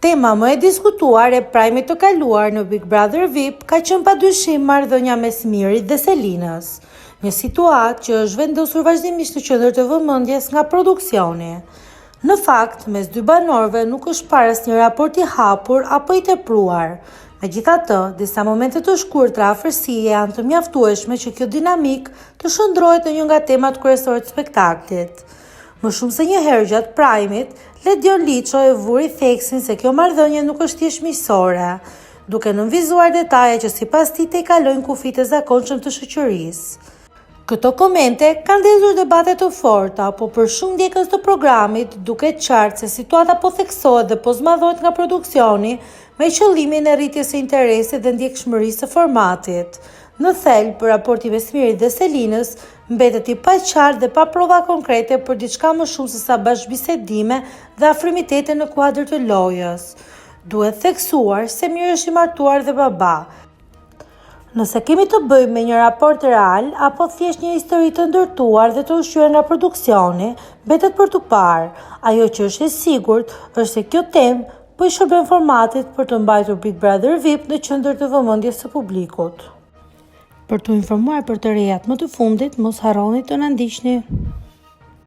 Tema më e diskutuar e prajmit të kaluar në Big Brother VIP ka qenë padyshim marrëdhënia mes Mirit dhe Selinës, një situatë që është vendosur vazhdimisht në qendër të vëmendjes nga produksioni. Në fakt, mes dy banorëve nuk është parë asnjë raport i hapur apo i tepruar. Megjithatë, disa momente të shkurtra afërsie janë të mjaftueshme që kjo dinamik të shndrohet në një nga temat kryesore të spektaklit. Më shumë se një herë gjatë prajmit, Ledion Liço e vuri theksin se kjo marrëdhënie nuk është thjesht miqësore, duke nënvizuar detaje që sipas tij te kalojnë kufijtë e zakonshëm të shoqërisë. Këto komente kanë ndezur debate të forta, por për shumë ndjekës të programit duket qartë se situata po theksohet dhe po zmadhohet nga produksioni me qëllimin e rritjes së interesit dhe ndjekshmërisë së formatit. Në thelb, raporti mes Mirit dhe Selinës mbetet i paqartë dhe pa prova konkrete për diçka më shumë se sa bashkëbisedime dhe afrimitete në kuadër të lojës. Duhet theksuar se Miri është i martuar dhe baba. Nëse kemi të bëjmë me një raport real apo thjesht një histori të ndërtuar dhe të ushqyer nga produksioni, mbetet për tu parë. Ajo që është e sigurt është se kjo temë po i shërben formatit për të mbajtur Big Brother VIP në qendër të vëmendjes së publikut. Për t'u informuar për të rejat më të fundit, mos harroni të na ndiqni.